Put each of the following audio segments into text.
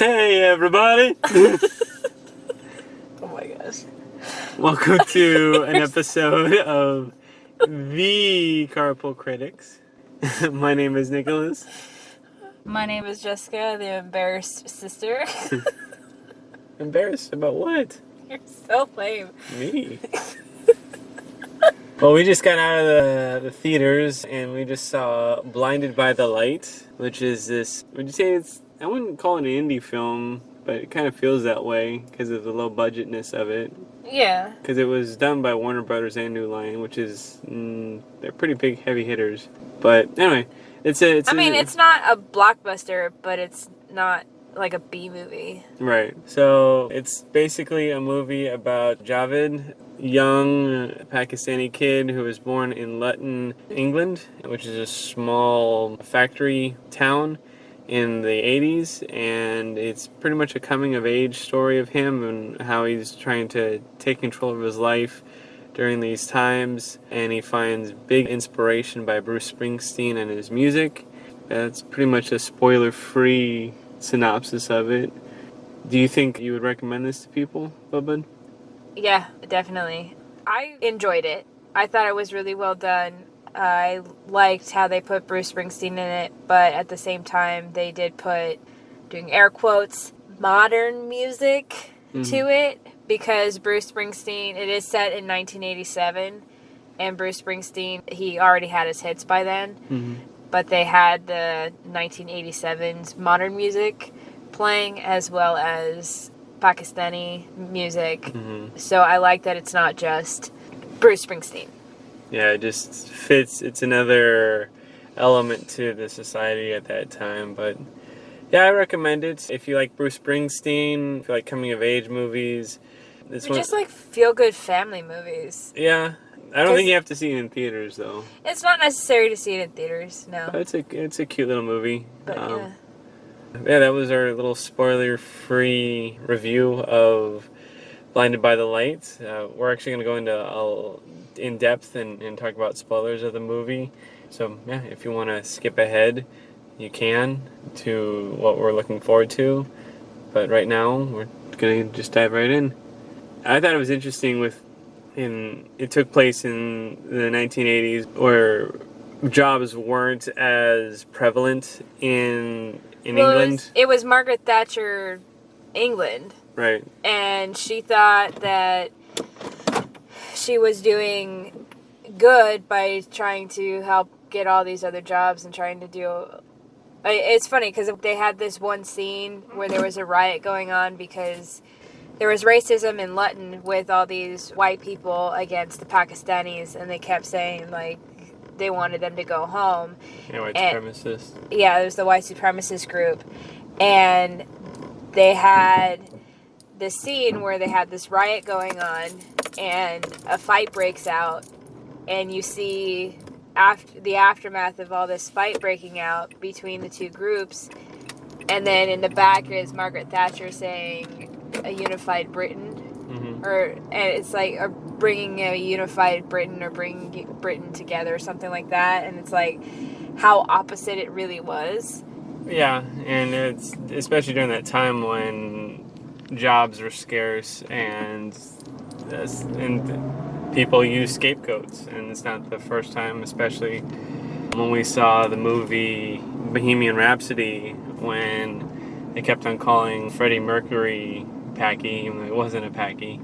Hey everybody! Oh my gosh. Welcome to an episode of The Carpool Critics. My name is Nicholas. My name is Jessica, the embarrassed sister. Embarrassed about what? You're so lame. Me. Well, we just got out of the theaters and we just saw Blinded by the Light, which is this, would you say I wouldn't call it an indie film, but it kind of feels that way because of the low budgetness of it. Yeah. Because it was done by Warner Brothers and New Line, which is, they're pretty big heavy hitters. But anyway, it's not a blockbuster, but it's not like a B movie. Right. So it's basically a movie about Javed, young Pakistani kid who was born in Luton, England, which is a small factory town in the 80s, and it's pretty much a coming of age story of him and how he's trying to take control of his life during these times, and he finds big inspiration by Bruce Springsteen and his music. That's pretty much a spoiler-free synopsis of it. Do you think you would recommend this to people, Bubba? Yeah, definitely. I enjoyed it. I thought it was really well done. I liked how they put Bruce Springsteen in it, but at the same time they did put, doing air quotes, modern music to it, because Bruce Springsteen, it is set in 1987, and Bruce Springsteen, he already had his hits by then, but they had the 1987's modern music playing as well as Pakistani music, so I like that it's not just Bruce Springsteen. Yeah, it just fits. It's another element to the society at that time. But yeah, I recommend it. If you like Bruce Springsteen, if you like coming of age movies. Just like feel-good family movies. Yeah. I don't think you have to see it in theaters, though. It's not necessary to see it in theaters, no. But it's a cute little movie. But Yeah, that was our little spoiler-free review of Blinded by the Light. We're actually going to go into in depth and talk about spoilers of the movie. So yeah, if you want to skip ahead, you can to what we're looking forward to. But right now, we're going to just dive right in. I thought it was interesting it took place in the 1980s where jobs weren't as prevalent in England. It was Margaret Thatcher, England. Right. And she thought that she was doing good by trying to help get all these other jobs and trying to do... It's funny because they had this one scene where there was a riot going on because there was racism in Luton with all these white people against the Pakistanis, and they kept saying, like, they wanted them to go home. Yeah, white supremacists. Yeah, it was the white supremacist group. And they had this scene where they had this riot going on, and a fight breaks out, and you see the aftermath of all this fight breaking out between the two groups, and then in the back is Margaret Thatcher saying a unified Britain, and it's like bringing a unified Britain or bringing Britain together or something like that, and it's like how opposite it really was. Yeah, and it's especially during that time when jobs were scarce and people use scapegoats, and it's not the first time, especially when we saw the movie Bohemian Rhapsody when they kept on calling Freddie Mercury Packy, even though it wasn't a Packy.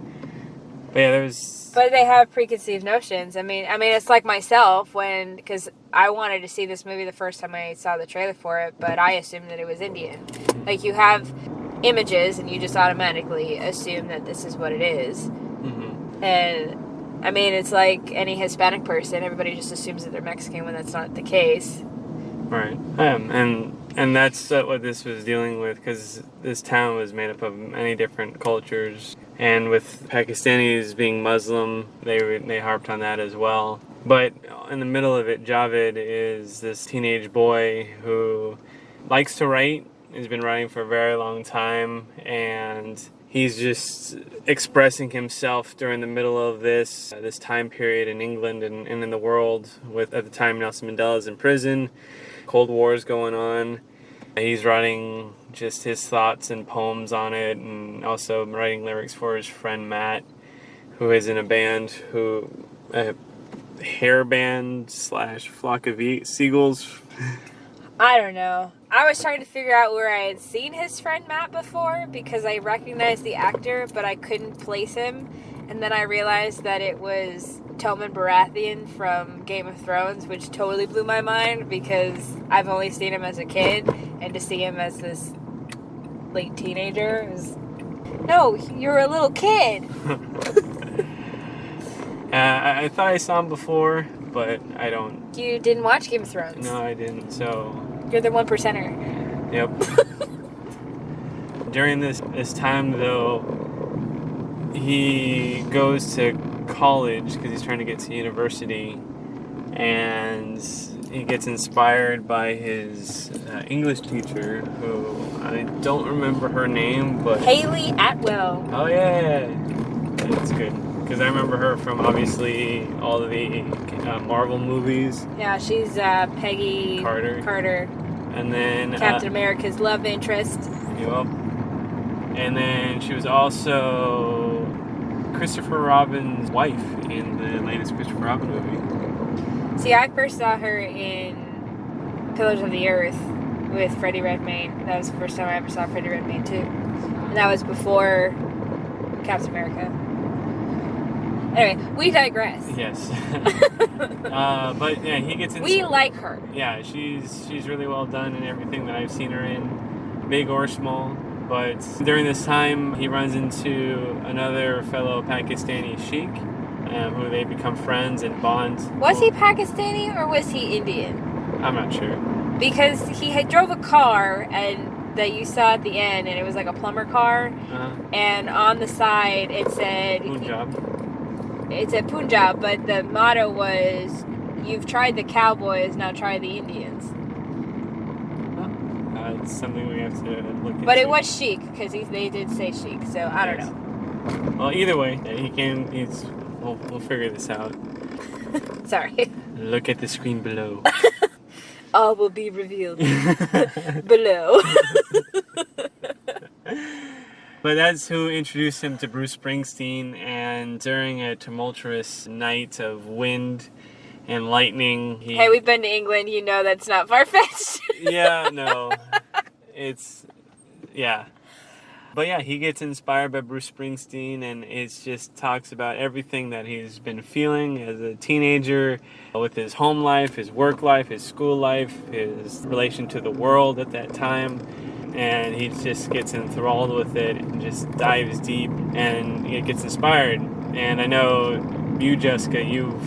But yeah, But they have preconceived notions. I mean, it's like myself because I wanted to see this movie the first time I saw the trailer for it, but I assumed that it was Indian. Like, you have images and you just automatically assume that this is what it is. And I mean, it's like any Hispanic person, everybody just assumes that they're Mexican when that's not the case. Right. And that's what this was dealing with, because this town was made up of many different cultures, and with Pakistanis being Muslim, they harped on that as well. But in the middle of it, Javed is this teenage boy who likes to write. He's been writing for a very long time, and he's just expressing himself during the middle of this time period in England and in the world, with, at the time, Nelson Mandela's in prison, Cold War is going on, He's writing just his thoughts and poems on it, and also writing lyrics for his friend Matt, who is in a band, a hair band / flock of seagulls. I don't know. I was trying to figure out where I had seen his friend Matt before because I recognized the actor, but I couldn't place him. And then I realized that it was Tommen Baratheon from Game of Thrones, which totally blew my mind because I've only seen him as a kid, and to see him as this late teenager is... No, you're a little kid! I thought I saw him before, but I don't... You didn't watch Game of Thrones? No, I didn't, so... You're the 1%er. Yep. During this time, though, he goes to college because he's trying to get to university, and he gets inspired by his English teacher, who I don't remember her name, but... Haley Atwell. Oh, yeah. That's good. Because I remember her from, obviously, all of the Marvel movies. Yeah, she's Peggy Carter. And then... Captain America's love interest. Yep. And then she was also Christopher Robin's wife in the latest Christopher Robin movie. See, I first saw her in Pillars of the Earth with Freddie Redmayne. That was the first time I ever saw Freddie Redmayne, too. And that was before Captain America. Anyway, we digress. Yes. But yeah, he gets in. We like her. Yeah, she's really well done in everything that I've seen her in, big or small. But during this time, he runs into another fellow Pakistani sheikh, who they become friends and bond. Was he Pakistani or was he Indian? I'm not sure. Because he had drove a car and that you saw at the end, and it was like a plumber car, and on the side it said Punjab. It said Punjab, but the motto was, "You've tried the cowboys, now try the Indians." It's something we have to look into. But it was chic, because they did say chic, so I don't know. Well, either way, we'll figure this out. Sorry. Look at the screen below. All will be revealed below. But that's who introduced him to Bruce Springsteen, and during a tumultuous night of wind and lightning, Hey, we've been to England, you know that's not far-fetched. Yeah, no. Yeah. But yeah, he gets inspired by Bruce Springsteen, and it just talks about everything that he's been feeling as a teenager, with his home life, his work life, his school life, his relation to the world at that time. And he just gets enthralled with it and just dives deep, and it gets inspired. And I know you, Jessica, you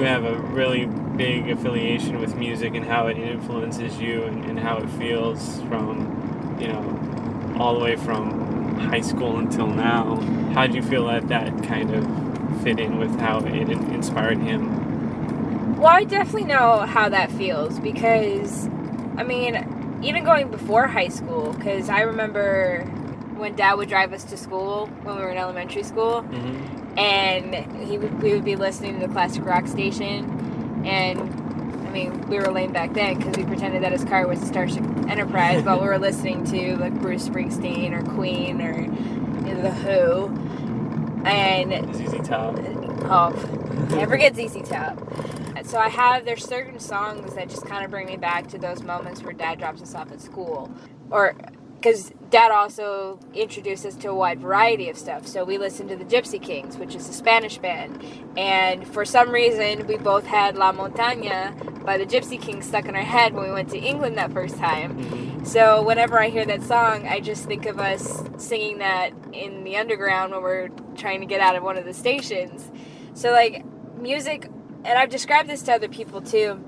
have a really big affiliation with music and how it influences you and how it feels from, all the way from high school until now. How do you feel that kind of fit in with how it inspired him? Well, I definitely know how that feels because, even going before high school, because I remember when Dad would drive us to school when we were in elementary school, and we would be listening to the classic rock station, and we were lame back then because we pretended that his car was a Starship Enterprise, but we were listening to like Bruce Springsteen or Queen or The Who, and ZZ Top. Oh, never get ZZ Top. So there's certain songs that just kind of bring me back to those moments where Dad drops us off at school. Or, because Dad also introduced us to a wide variety of stuff. So we listened to the Gypsy Kings, which is a Spanish band. And for some reason, we both had La Montaña by the Gypsy Kings stuck in our head when we went to England that first time. So whenever I hear that song, I just think of us singing that in the underground when we're trying to get out of one of the stations. So, music... And I've described this to other people too.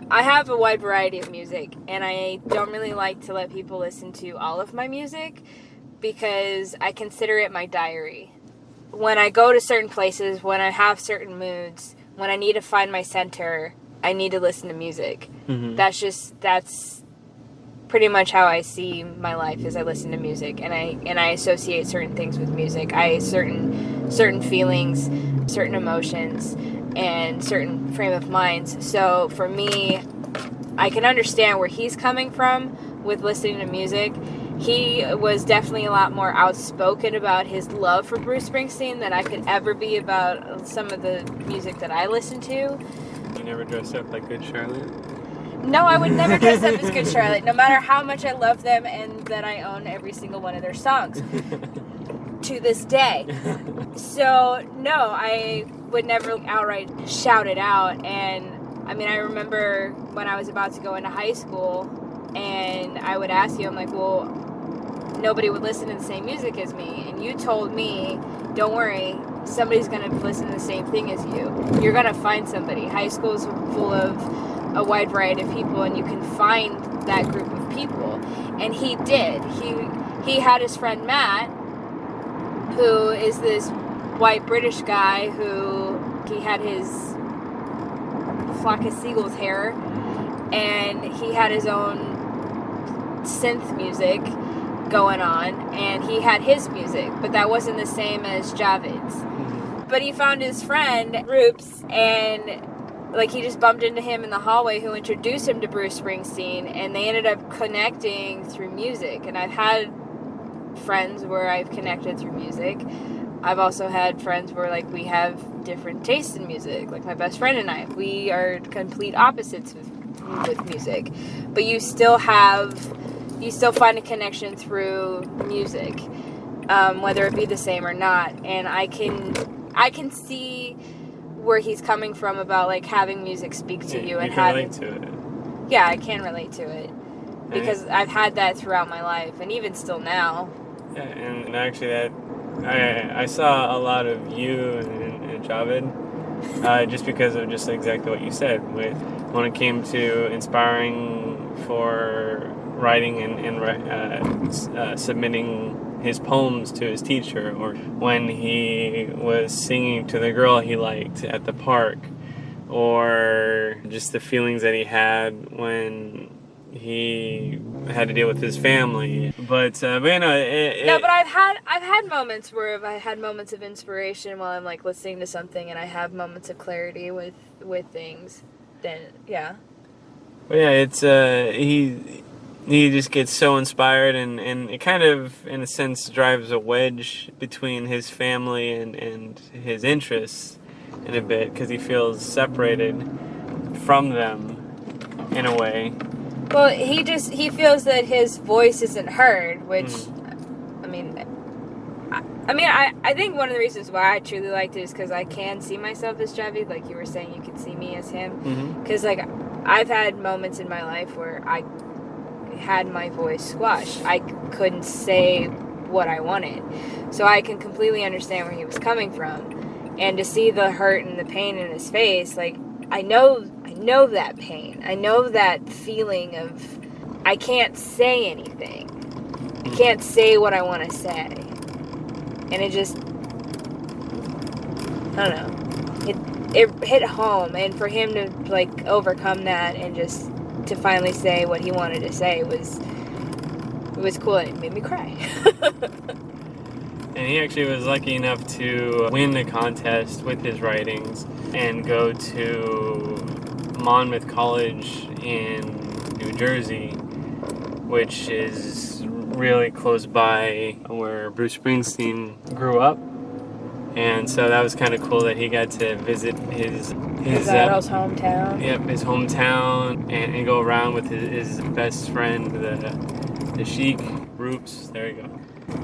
I have a wide variety of music, and I don't really like to let people listen to all of my music because I consider it my diary. When I go to certain places, when I have certain moods, when I need to find my center, I need to listen to music. That's pretty much how I see my life, is I listen to music, and I associate certain things with music. Certain feelings, certain emotions, and certain frame of minds. So for me, I can understand where he's coming from, with listening to music. He was definitely a lot more outspoken about his love for Bruce Springsteen than I could ever be about some of the music that I listen to. You never dress up like Good Charlotte? No, I would never dress up as Good Charlotte, no matter how much I love them and that I own every single one of their songs to this day. So, no, I would never outright shout it out. And I mean, I remember when I was about to go into high school and I would ask you, I'm like, well, nobody would listen to the same music as me. And you told me, don't worry, somebody's going to listen to the same thing as you. You're going to find somebody. High school is full of a wide variety of people, and you can find that group of people. And he did. He had his friend Matt, who is this white British guy who he had his flock of seagulls hair, and he had his own synth music going on, and he had his music, but that wasn't the same as Javid's. But he found his friend Roops, and like he just bumped into him in the hallway, who introduced him to Bruce Springsteen, and they ended up connecting through music. And I've had friends where I've connected through music. I've also had friends where like we have different tastes in music. Like my best friend and I, we are complete opposites with music, but you still find a connection through music, whether it be the same or not. And I can see where he's coming from about like having music speak to you and having relate to it. Yeah, I can relate to it because I've had that throughout my life, and even still now. Yeah, and actually that I saw a lot of you and Javid, just because of just exactly what you said. When it came to inspiring for writing and submitting his poems to his teacher, or when he was singing to the girl he liked at the park, or just the feelings that he had when he had to deal with his family. But you know, but I've had moments where I've had moments of inspiration while I'm like listening to something, and I have moments of clarity with things. Then yeah. But yeah, it's he just gets so inspired, and it kind of, in a sense, drives a wedge between his family and his interests in a bit, because he feels separated from them in a way. Well, he feels that his voice isn't heard, which, I think one of the reasons why I truly liked it is because I can see myself as Javid, like you were saying, you can see me as him. Because, like, I've had moments in my life where I had my voice squashed. I couldn't say what I wanted. So I can completely understand where he was coming from. And to see the hurt and the pain in his face, like, I know that pain. I know that feeling of I can't say anything. I can't say what I want to say. And it just, I don't know. It hit home, and for him to like overcome that and just to finally say what he wanted to say was cool, and it made me cry. And he actually was lucky enough to win the contest with his writings and go to Monmouth College in New Jersey, which is really close by where Bruce Springsteen grew up. And so that was kind of cool that he got to visit his hometown. Yep, his hometown, and go around with his best friend, the Sheik, Roops. There you go.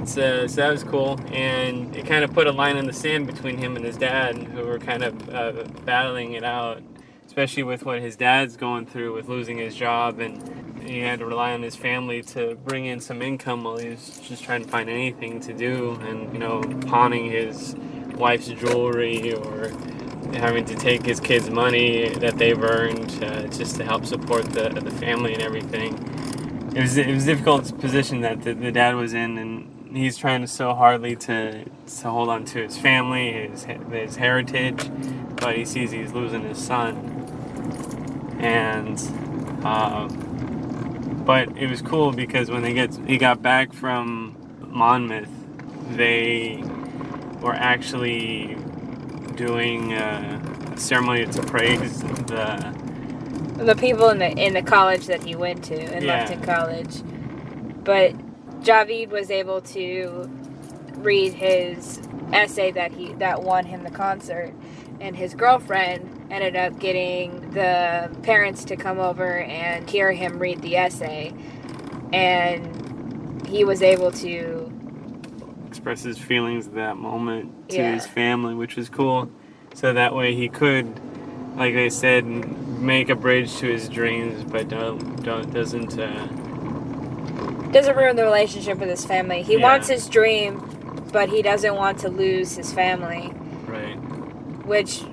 So that was cool, and it kind of put a line in the sand between him and his dad, who were kind of battling it out, especially with what his dad's going through with losing his job, and he had to rely on his family to bring in some income while he was just trying to find anything to do, and, you know, pawning his wife's jewelry or having to take his kids' money that they've earned just to help support the family and everything. It was a difficult position that the dad was in, and he's trying so hardly to hold on to his family, his heritage, but he sees he's losing his son. And but it was cool because when he got back from Monmouth, they were actually doing a ceremony to praise the people in the college that he went to in Lupton College. But Javid was able to read his essay that won him the concert, and his girlfriend ended up getting the parents to come over and hear him read the essay, and he was able to express his feelings at that moment to his family, which was cool. So that way he could, like they said, make a bridge to his dreams, but doesn't ruin the relationship with his family. He wants his dream, but he doesn't want to lose his family. Right. Which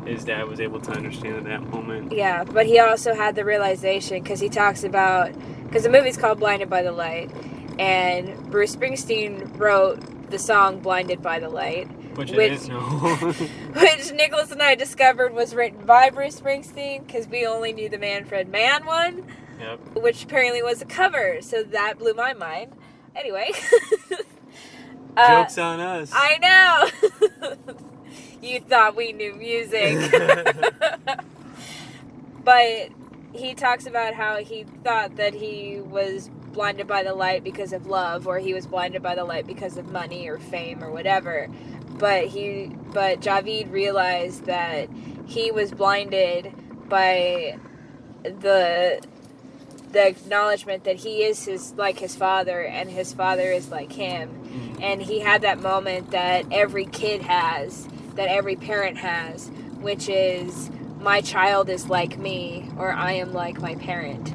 his dad was able to understand at that moment. Yeah, but he also had the realization, because he talks about, because the movie's called Blinded by the Light, and Bruce Springsteen wrote the song Blinded by the Light. Which I didn't know. Which Nicholas and I discovered was written by Bruce Springsteen, because we only knew the Manfred Mann one. Yep. Which apparently was a cover, so that blew my mind. Anyway. Joke's on us. I know! You thought we knew music. But he talks about how he thought that he was blinded by the light because of love, or he was blinded by the light because of money or fame or whatever. But Javid realized that he was blinded by the acknowledgement that he is his father, and his father is like him. And he had that moment that every kid has, that every parent has, which is, my child is like me, or I am like my parent.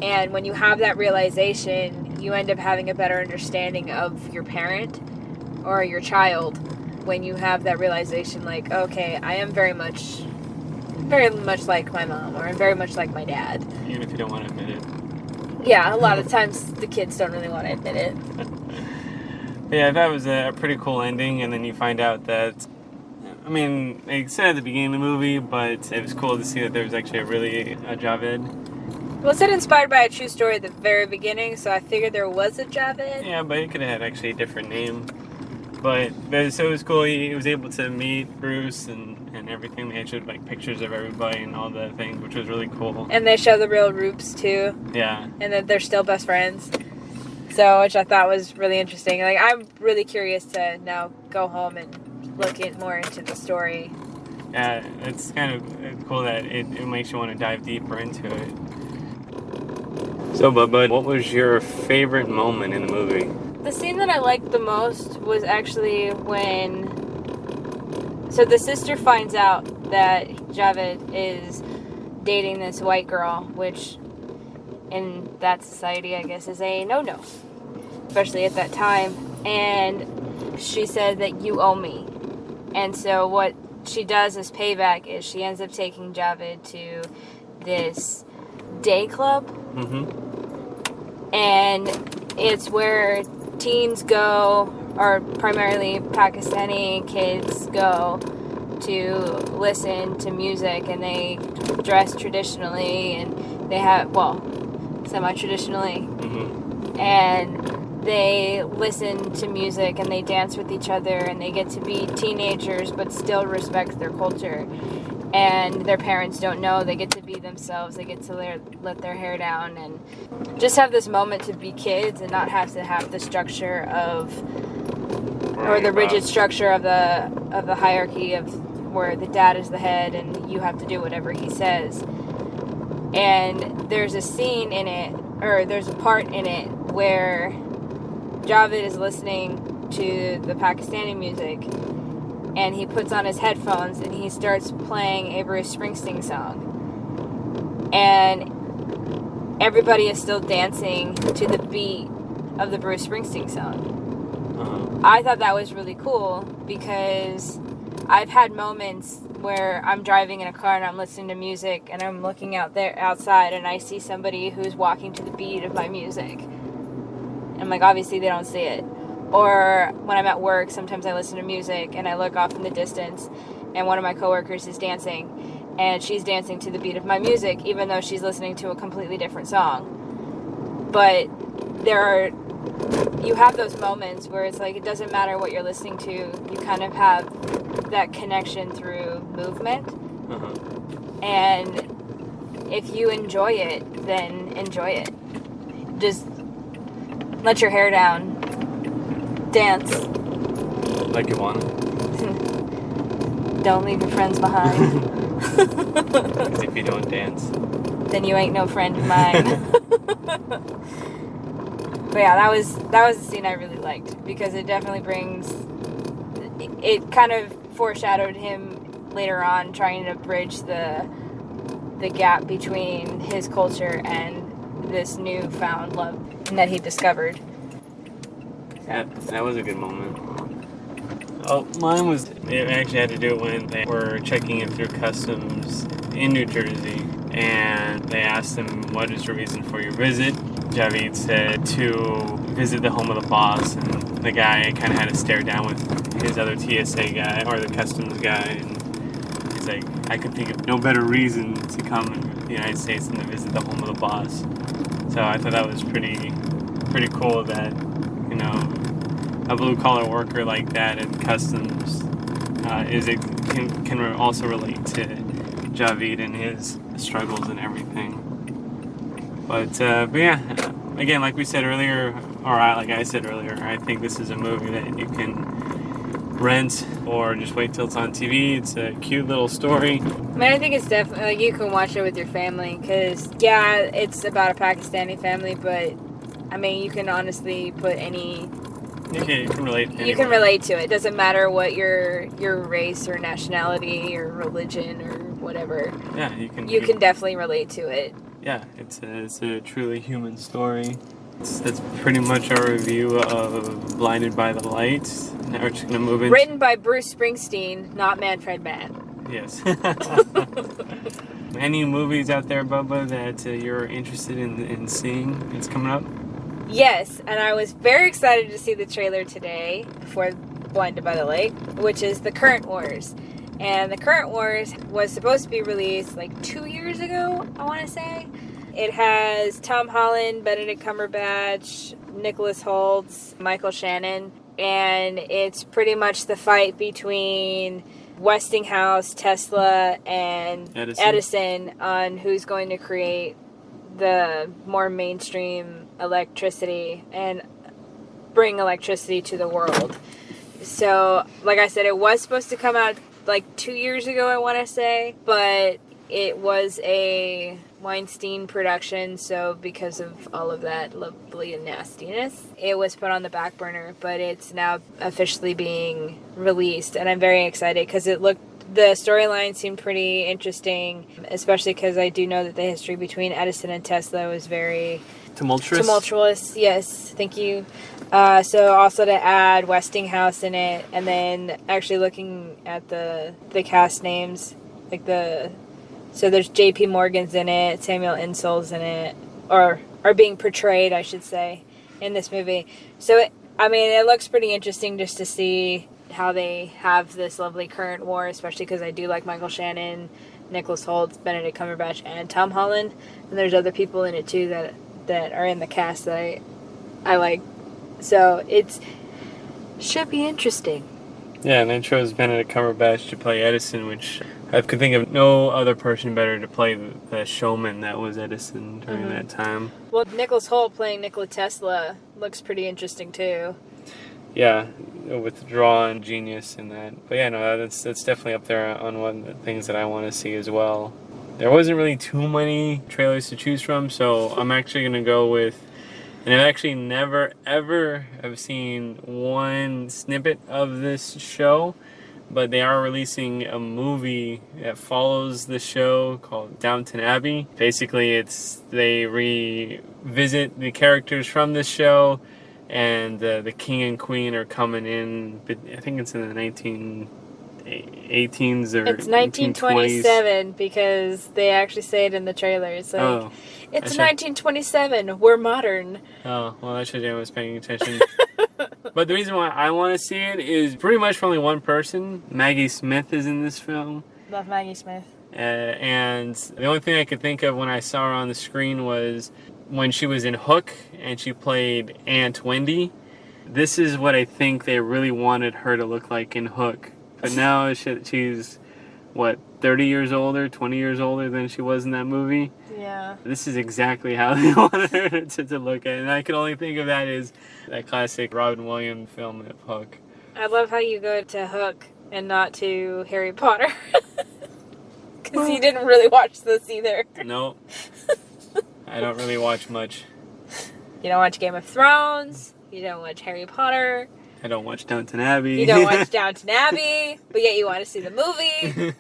And when you have that realization, you end up having a better understanding of your parent or your child. When you have that realization, like, okay, I am very much like my mom, or I'm very much like my dad. Even if you don't want to admit it. Yeah, a lot of times the kids don't really want to admit it. Yeah, that was a pretty cool ending, and then you find out that, I mean, they said at the beginning of the movie, but it was cool to see that there was actually a Javid. Well, it said inspired by a true story at the very beginning, so I figured there was a Javid. Yeah, but it could have had actually a different name. But so it was cool. He was able to meet Bruce and everything. They showed like pictures of everybody and all the things, which was really cool. And they show the real Roops too. Yeah. And that they're still best friends. So, which I thought was really interesting. Like, I'm really curious to now go home and look more into the story. Yeah, it's kind of cool that it makes you want to dive deeper into it. So, Bud, what was your favorite moment in the movie? The scene that I liked the most was actually when... So the sister finds out that Javid is dating this white girl, which in that society, I guess, is a no-no. Especially at that time. And she said that you owe me. And so what she does as payback is she ends up taking Javid to this day club. Mm-hmm. And it's where teens go, or primarily Pakistani kids go to listen to music, and they dress traditionally, and they have, well, semi-traditionally. Mm-hmm. And they listen to music, and they dance with each other, and they get to be teenagers but still respect their culture. And their parents don't know. They get to be themselves. They get to let their hair down and just have this moment to be kids and not have to have the structure of, or the rigid structure of the hierarchy of where the dad is the head and you have to do whatever he says. And there's a scene in it, or there's a part in it where Javid is listening to the Pakistani music, and he puts on his headphones and he starts playing a Bruce Springsteen song. And everybody is still dancing to the beat of the Bruce Springsteen song. I thought that was really cool because I've had moments where I'm driving in a car and I'm listening to music and I'm looking outside and I see somebody who's walking to the beat of my music. And I'm like, obviously they don't see it. Or when I'm at work, sometimes I listen to music and I look off in the distance and one of my coworkers is dancing and she's dancing to the beat of my music even though she's listening to a completely different song. But you have those moments where it's like it doesn't matter what you're listening to, you kind of have that connection through movement. Uh-huh. And if you enjoy it, then enjoy it. Just let your hair down. Dance. Like you want to. Don't leave your friends behind. Because if you don't dance, then you ain't no friend of mine. But yeah, that was the scene I really liked, because it definitely it kind of foreshadowed him later on trying to bridge the gap between his culture and this newfound love that he discovered. yeah, that was a good moment. Oh, mine was, it actually had to do when they were checking in through customs in New Jersey, and they asked him, what is your reason for your visit? Javid said to visit the home of the boss, and the guy kind of had to stare down with his other TSA guy, or the customs guy, and he's like, I could think of no better reason to come to the United States than to visit the home of the boss. So I thought that was pretty cool that, you know, a blue-collar worker like that in customs can also relate to Javid and his struggles and everything. But yeah, again, like we said earlier, like I said earlier, I think this is a movie that you can rent or just wait till it's on TV. It's a cute little story. I mean, I think it's definitely, like, you can watch it with your family, because, yeah, it's about a Pakistani family, but, I mean, you can honestly put any... You can relate to You can relate to it. It doesn't matter what your race or nationality or religion or whatever. Yeah, you can definitely relate to it. Yeah, it's a truly human story. That's pretty much our review of Blinded by the Light. Now we're just going to move into... Written by Bruce Springsteen, not Manfred Mann. Yes. Any movies out there, Bubba, that you're interested in seeing? It's coming up? Yes, and I was very excited to see the trailer today for Blinded by the Light, which is The Current Wars. And The Current Wars was supposed to be released like 2 years ago, I want to say. It has Tom Holland, Benedict Cumberbatch, Nicholas Hoult, Michael Shannon, and it's pretty much the fight between Westinghouse, Tesla, and Edison on who's going to create the more mainstream electricity and bring electricity to the world. So, like I said, it was supposed to come out like 2 years ago, I want to say, but it was a Weinstein production, so because of all of that lovely nastiness, it was put on the back burner, but it's now officially being released, and I'm very excited because the storyline seemed pretty interesting, especially because I do know that the history between Edison and Tesla was very tumultuous. Yes, thank you. So also to add Westinghouse in it, and then actually looking at the cast names, so there's J.P. Morgan's in it, Samuel Insull's in it, or are being portrayed, I should say, in this movie. So it looks pretty interesting just to see how they have this lovely current war, especially because I do like Michael Shannon, Nicholas Hoult, Benedict Cumberbatch, and Tom Holland, and there's other people in it too that are in the cast that I like. So it should be interesting. Yeah, and they chose Benedict Cumberbatch to play Edison, which I could think of no other person better to play the showman that was Edison during that time. Well, Nicholas Hoult playing Nikola Tesla looks pretty interesting too. Yeah, with draw and genius in that. But yeah, no, that's definitely up there on one of the things that I want to see as well. There wasn't really too many trailers to choose from, so I'm actually going to go with... And I've actually never, ever have seen one snippet of this show, but they are releasing a movie that follows the show called Downton Abbey. Basically, they revisit the characters from this show, and the king and queen are coming in. I think it's in the 1918s or it's 1927 because they actually say it in the trailer. It's like, it's 1927. We're modern. Oh, well, I should have was paying attention. But the reason why I want to see it is pretty much for only one person. Maggie Smith is in this film. Love Maggie Smith. And the only thing I could think of when I saw her on the screen was when she was in Hook and she played Aunt Wendy. This is what I think they really wanted her to look like in Hook. But now she's, 30 years older, 20 years older than she was in that movie. Yeah. This is exactly how they wanted her to look at it. And I can only think of that as that classic Robin Williams film of Hook. I love how you go to Hook and not to Harry Potter. Because you didn't really watch this either. No. I don't really watch much. You don't watch Game of Thrones. You don't watch Harry Potter. I don't watch Downton Abbey. You don't watch Downton Abbey. But yet you want to see the movie.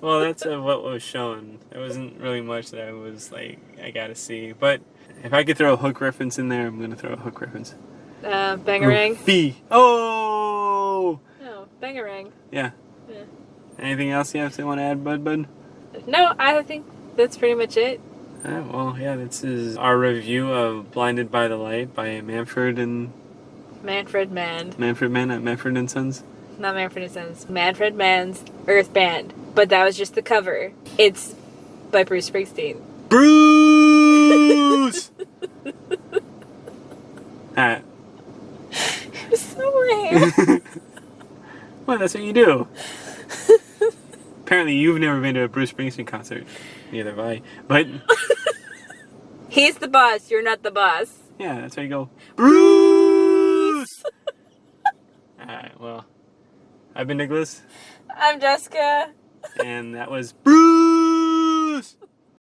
Well, that's what was shown. There wasn't really much that I was like, I gotta see. But if I could throw a Hook reference in there, I'm gonna throw a Hook reference. Bangarang. Fee. Oh! No, Bangarang. Yeah. Yeah. Anything else you have to want to add, Bud? No, I think that's pretty much it. Well, yeah, this is our review of Blinded by the Light by Manfred and Manfred Mann. Manfred Mann at Manfred and Sons. Not Manfred & Sons. Manfred Mann's Earth Band. But that was just the cover. It's by Bruce Springsteen. Bruce! Alright. So lame. Well, that's what you do. Apparently you've never been to a Bruce Springsteen concert. Neither have I. But He's the boss. You're not the boss. yeah, that's where you go. Bruce! Alright, well. I've been Nicholas. I'm Jessica. And that was Bruce!